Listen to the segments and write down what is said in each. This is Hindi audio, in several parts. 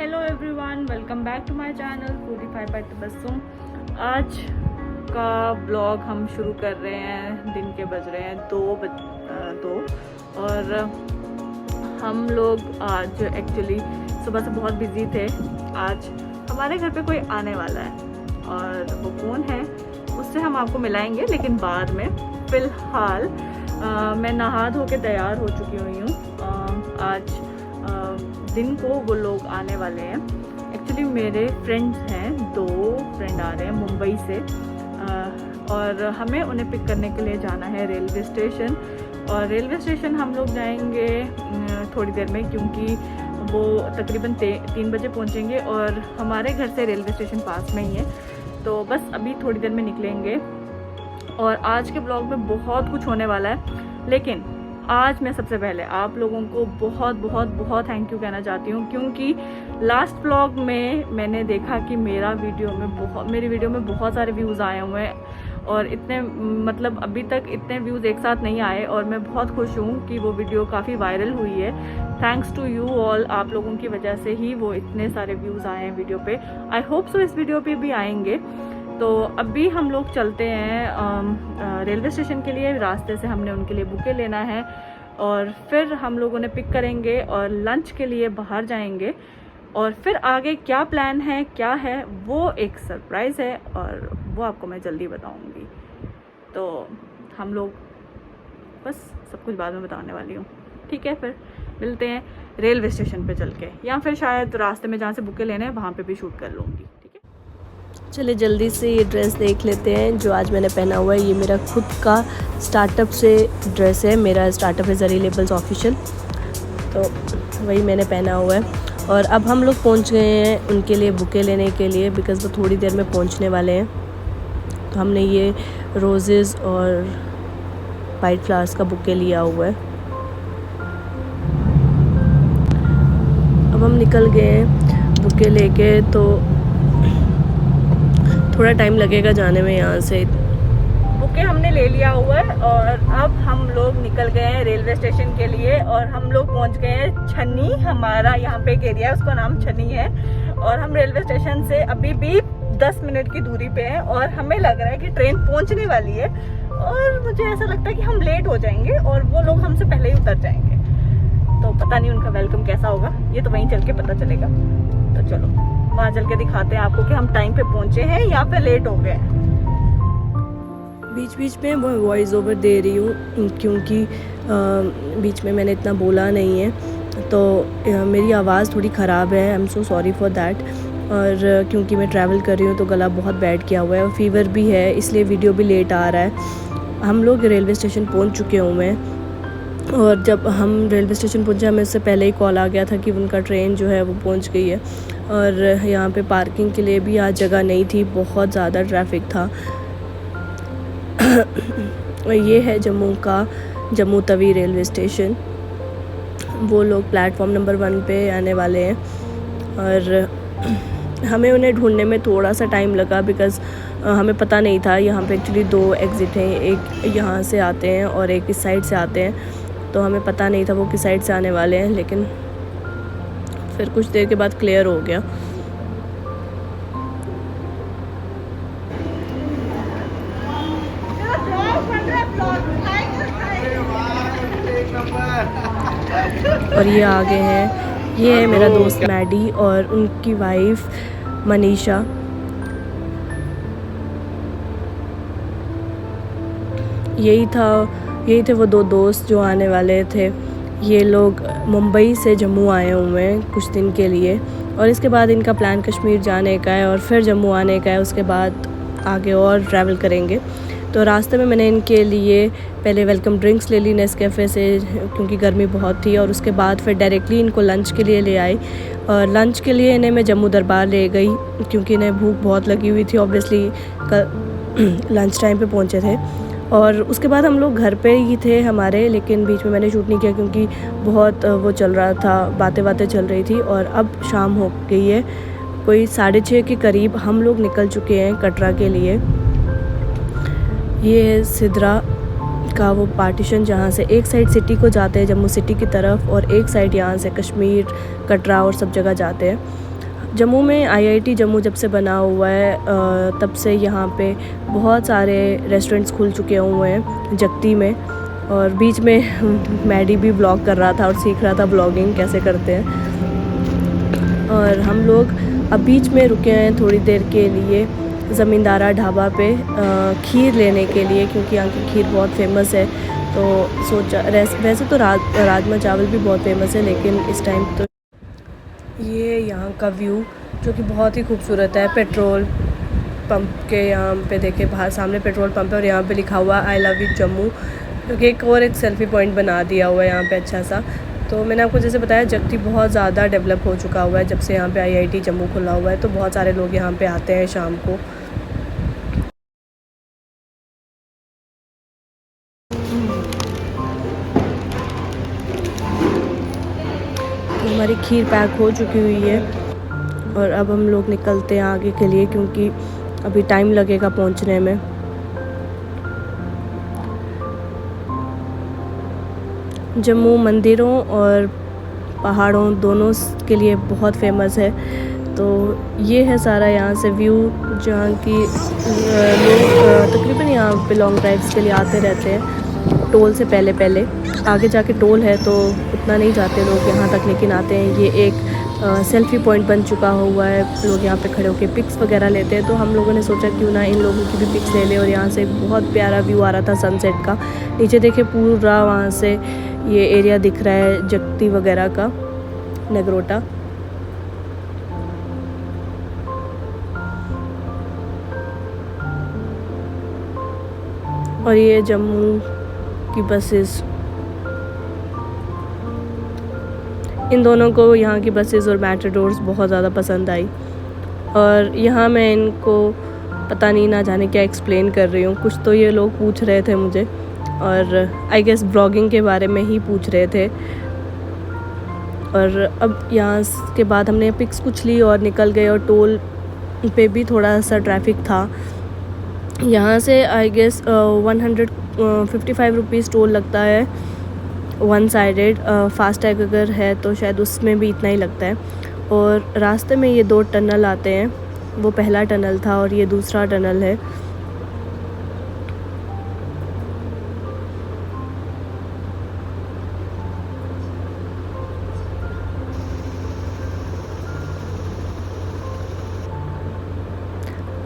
Hello everyone, welcome back to my channel Foodify by Tabassum. आज का ब्लॉग हम शुरू कर रहे हैं। दिन के बज रहे हैं दो और हम लोग आज एक्चुअली सुबह से बहुत बिजी थे। आज हमारे घर पे कोई आने वाला है और वो कौन है उससे हम आपको मिलाएंगे, लेकिन बाद में। फ़िलहाल मैं नहा धो के तैयार हो चुकी हुई हूँ। आज दिन को वो लोग आने वाले हैं। एक्चुअली मेरे फ्रेंड्स हैं, 2 फ्रेंड आ रहे हैं मुंबई से और हमें उन्हें पिक करने के लिए जाना है रेलवे स्टेशन। और रेलवे स्टेशन हम लोग जाएंगे थोड़ी देर में, क्योंकि वो तकरीबन 3 बजे पहुंचेंगे और हमारे घर से रेलवे स्टेशन पास में ही है। तो बस अभी थोड़ी देर में निकलेंगे। और आज के ब्लॉग में बहुत कुछ होने वाला है, लेकिन आज मैं सबसे पहले आप लोगों को बहुत बहुत बहुत थैंक यू कहना चाहती हूँ, क्योंकि लास्ट ब्लॉग में मैंने देखा कि मेरी वीडियो में बहुत सारे व्यूज़ आए हुए हैं और इतने मतलब अभी तक इतने व्यूज़ एक साथ नहीं आए और मैं बहुत खुश हूँ कि वो वीडियो काफ़ी वायरल हुई है। थैंक्स टू यू ऑल, आप लोगों की वजह से ही वो इतने सारे व्यूज़ आए हैं वीडियो पे। आई होप सो इस वीडियो पे भी आएंगे। तो अभी हम लोग चलते हैं रेलवे स्टेशन के लिए। रास्ते से हमने उनके लिए बुके लेना है और फिर हम लोग उन्हें पिक करेंगे और लंच के लिए बाहर जाएंगे। और फिर आगे क्या प्लान है, क्या है, वो एक सरप्राइज़ है और वो आपको मैं जल्दी बताऊंगी। तो हम लोग बस सब कुछ बाद में बताने वाली हूँ, ठीक है। फिर मिलते हैं रेलवे स्टेशन पे चल के, या फिर शायद रास्ते में जहाँ से बुके लेने हैं वहाँ पे भी शूट कर लूँगी। चलिए जल्दी से ये ड्रेस देख लेते हैं जो आज मैंने पहना हुआ है। ये मेरा खुद का स्टार्टअप से ड्रेस है। मेरा स्टार्टअप है ज़री लेबल्स ऑफिशियल, तो वही मैंने पहना हुआ है। और अब हम लोग पहुंच गए हैं उनके लिए बुके लेने के लिए, बिकॉज़ वो थोड़ी देर में पहुंचने वाले हैं। तो हमने ये रोज़ेज़ और वाइट फ्लावर्स का बुके लिया हुआ है। अब हम निकल गए हैं बुके लेके, तो थोड़ा टाइम लगेगा जाने में यहाँ से। बुके हमने ले लिया हुआ है और अब हम लोग निकल गए हैं रेलवे स्टेशन के लिए। और हम लोग पहुँच गए हैं छन्नी। हमारा यहाँ पे एक एरिया है, उसका नाम छन्नी है। और हम रेलवे स्टेशन से अभी भी 10 मिनट की दूरी पे हैं और हमें लग रहा है कि ट्रेन पहुँचने वाली है। और मुझे ऐसा लगता है कि हम लेट हो जाएंगे और वो लोग हमसे पहले ही उतर जाएंगे। तो पता नहीं उनका वेलकम कैसा होगा, ये तो वहीं चल के पता चलेगा। तो चलो वहाँ चल के दिखाते हैं आपको कि हम टाइम पे पहुँचे हैं या फिर लेट हो गए। बीच बीच में वो वॉइस ओवर दे रही हूँ, क्योंकि बीच में मैंने इतना बोला नहीं है, तो मेरी आवाज़ थोड़ी ख़राब है। I am so sorry for that. और क्योंकि मैं ट्रैवल कर रही हूँ तो गला बहुत बैड किया हुआ है और फीवर भी है, इसलिए वीडियो भी लेट आ रहा है। हम लोग रेलवे स्टेशन पहुँच चुके हुए हैं और जब हम रेलवे स्टेशन पहुँचे हमें उससे पहले ही कॉल आ गया था कि उनका ट्रेन जो है वो पहुँच गई है। और यहाँ पे पार्किंग के लिए भी आज जगह नहीं थी, बहुत ज़्यादा ट्रैफिक था। ये है जम्मू तवी रेलवे स्टेशन। वो लोग प्लेटफॉर्म नंबर 1 पे आने वाले हैं और हमें उन्हें ढूंढने में थोड़ा सा टाइम लगा, बिकॉज़ हमें पता नहीं था। यहाँ पे एक्चुअली 2 एग्ज़िट हैं, एक यहाँ से आते हैं और एक इस साइड से आते हैं। तो हमें पता नहीं था वो किस साइड से आने वाले हैं, लेकिन फिर कुछ देर के बाद क्लियर हो गया। और ये आगे हैं, ये है मेरा दोस्त मैडी और उनकी वाइफ मनीषा। यही थे वो 2 दोस्त जो आने वाले थे। ये लोग मुंबई से जम्मू आए हुए हैं कुछ दिन के लिए और इसके बाद इनका प्लान कश्मीर जाने का है और फिर जम्मू आने का है। उसके बाद आगे और ट्रैवल करेंगे। तो रास्ते में मैंने इनके लिए पहले वेलकम ड्रिंक्स ले ली नेस्कैफ़े से, क्योंकि गर्मी बहुत थी। और उसके बाद फिर डायरेक्टली इनको लंच के लिए ले आई। और लंच के लिए इन्हें मैं जम्मू दरबार ले गई, क्योंकि इन्हें भूख बहुत लगी हुई थी। ऑब्वियसली लंच टाइम पे पहुँचे थे। और उसके बाद हम लोग घर पे ही थे हमारे, लेकिन बीच में मैंने शूट नहीं किया क्योंकि बहुत वो चल रहा था, बातें चल रही थी। और अब शाम हो गई है, कोई 6:30 के करीब हम लोग निकल चुके हैं कटरा के लिए। ये है सिद्रा का वो पार्टीशन जहाँ से एक साइड सिटी को जाते हैं जम्मू सिटी की तरफ और एक साइड यहाँ से कश्मीर, कटरा और सब जगह जाते हैं। जम्मू में आईआईटी जम्मू जब से बना हुआ है तब से यहाँ पे बहुत सारे रेस्टोरेंट्स खुल चुके हुए हैं जगती में। और बीच में मैडी भी ब्लॉग कर रहा था और सीख रहा था ब्लॉगिंग कैसे करते हैं। और हम लोग अब बीच में रुके हैं थोड़ी देर के लिए ज़मींदारा ढाबा पे खीर लेने के लिए, क्योंकि यहाँ की खीर बहुत फेमस है। तो सोचा वैसे तो राजमा चावल भी बहुत फेमस है, लेकिन इस टाइम तो ये यहाँ का व्यू जो कि बहुत ही खूबसूरत है। पेट्रोल पंप के यहाँ पे देखे बाहर सामने पेट्रोल पंप है और यहाँ पे लिखा हुआ आई लव यू जम्मू, क्योंकि एक सेल्फ़ी पॉइंट बना दिया हुआ है यहाँ पे अच्छा सा। तो मैंने आपको जैसे बताया जगती बहुत ज़्यादा डेवलप हो चुका हुआ है जब से यहाँ पे आईआईटी जम्मू खुला हुआ है। तो बहुत सारे लोग यहाँ पे आते हैं शाम को। हमारी खीर पैक हो चुकी हुई है और अब हम लोग निकलते हैं आगे के लिए, क्योंकि अभी टाइम लगेगा पहुंचने में। जम्मू मंदिरों और पहाड़ों दोनों के लिए बहुत फेमस है। तो ये है सारा यहाँ से व्यू, जहाँ की लोग तकरीबन यहाँ पे लॉन्ग ड्राइव्स के लिए आते रहते हैं। टोल से पहले आगे जाके टोल है तो उतना नहीं जाते लोग यहाँ तक, लेकिन आते हैं। ये एक सेल्फ़ी पॉइंट बन चुका हुआ है, लोग यहाँ पे खड़े होकर पिक्स वगैरह लेते हैं। तो हम लोगों ने सोचा क्यों ना इन लोगों की भी पिक्स ले लें। और यहाँ से बहुत प्यारा व्यू आ रहा था सनसेट का। नीचे देखे पूरा वहाँ से ये एरिया दिख रहा है जगती वगैरह का, नगरोटा। और ये जम्मू की बसेस, इन दोनों को यहाँ की बसेस और मैटाडोर्स बहुत ज़्यादा पसंद आई। और यहाँ मैं इनको पता नहीं ना जाने क्या एक्सप्लेन कर रही हूँ। कुछ तो ये लोग पूछ रहे थे मुझे, और आई गेस ब्लॉगिंग के बारे में ही पूछ रहे थे। और अब यहाँ के बाद हमने पिक्स कुछ ली और निकल गए। और टोल पे भी थोड़ा सा ट्रैफिक था। यहाँ से आई गेस 155 रुपीज़ टोल लगता है वन साइडेड। फास्टैग अगर है तो शायद उसमें भी इतना ही लगता है। और रास्ते में ये 2 टनल आते हैं, वो पहला टनल था और ये दूसरा टनल है।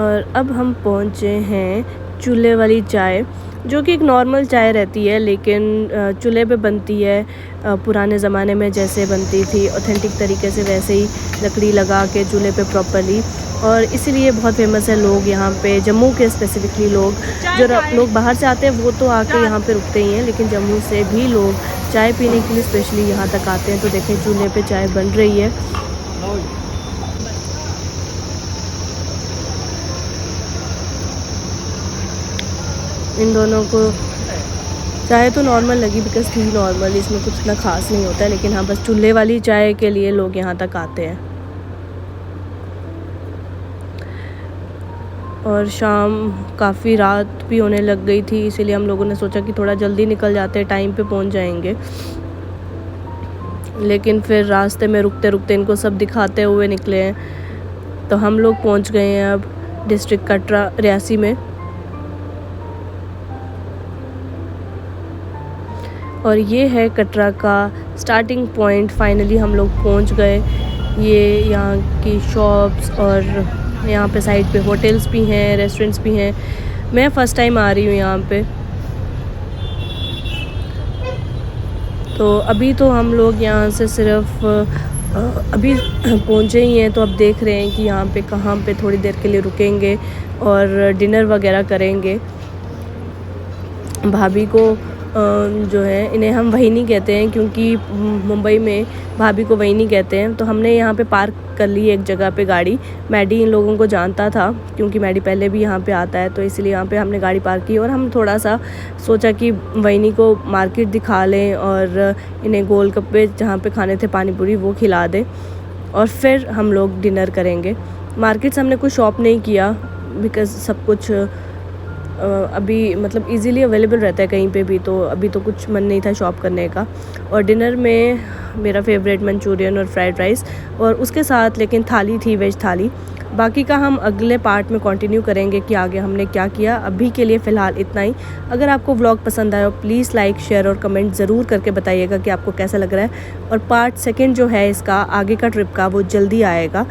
और अब हम पहुँचे हैं चूल्हे वाली चाय, जो कि एक नॉर्मल चाय रहती है, लेकिन चूल्हे पे बनती है पुराने ज़माने में जैसे बनती थी ऑथेंटिक तरीके से, वैसे ही लकड़ी लगा के चूल्हे पे प्रॉपर्ली। और इसीलिए बहुत फेमस है। लोग यहाँ पे जम्मू के स्पेसिफिकली लोग बाहर से आते हैं वो तो आके यहाँ पे रुकते ही हैं, लेकिन जम्मू से भी लोग चाय पीने के लिए स्पेशली यहाँ तक आते हैं। तो देखें चूल्हे पे चाय बन रही है। इन दोनों को चाय तो नॉर्मल लगी बिकॉज थी नॉर्मल, इसमें कुछ ना खास नहीं होता है। लेकिन हाँ, बस चूल्हे वाली चाय के लिए लोग यहाँ तक आते हैं। और शाम काफ़ी रात भी होने लग गई थी, इसीलिए हम लोगों ने सोचा कि थोड़ा जल्दी निकल जाते हैं, टाइम पे पहुँच जाएंगे। लेकिन फिर रास्ते में रुकते रुकते इनको सब दिखाते हुए निकले हैं। तो हम लोग पहुँच गए हैं अब डिस्ट्रिक्ट कटरा रियासी में। और ये है कटरा का स्टार्टिंग पॉइंट। फाइनली हम लोग पहुंच गए। ये यहाँ की शॉप्स और यहाँ पे साइड पे होटल्स भी हैं, रेस्टोरेंट्स भी हैं। मैं फ़र्स्ट टाइम आ रही हूँ यहाँ पे। तो अभी तो हम लोग यहाँ से सिर्फ अभी पहुँचे ही हैं, तो अब देख रहे हैं कि यहाँ पे कहाँ पे थोड़ी देर के लिए रुकेंगे और डिनर वगैरह करेंगे। भाभी को जो है, इन्हें हम वहीनी कहते हैं क्योंकि मुंबई में भाभी को वहीनी कहते हैं। तो हमने यहाँ पे पार्क कर ली एक जगह पे गाड़ी। मैडी इन लोगों को जानता था क्योंकि मैडी पहले भी यहाँ पे आता है, तो इसलिए यहाँ पे हमने गाड़ी पार्क की। और हम थोड़ा सा सोचा कि वहीनी को मार्केट दिखा लें और इन्हें गोलगप्पे जहाँ पे खाने थे पानी पूरी वो खिला दें, और फिर हम लोग डिनर करेंगे। मार्केट से हमने कोई शॉप नहीं किया बिकॉज़ सब कुछ अभी मतलब इजीली अवेलेबल रहता है कहीं पे भी, तो अभी तो कुछ मन नहीं था शॉप करने का। और डिनर में मेरा फेवरेट मंचूरियन और फ्राइड राइस, और उसके साथ लेकिन थाली थी, वेज थाली। बाकी का हम अगले पार्ट में कंटिन्यू करेंगे कि आगे हमने क्या किया। अभी के लिए फ़िलहाल इतना ही। अगर आपको व्लॉग पसंद आया प्लीज़ लाइक, शेयर और कमेंट ज़रूर करके बताइएगा कि आपको कैसा लग रहा है। और पार्ट सेकंड जो है इसका आगे का ट्रिप का, वो जल्दी आएगा।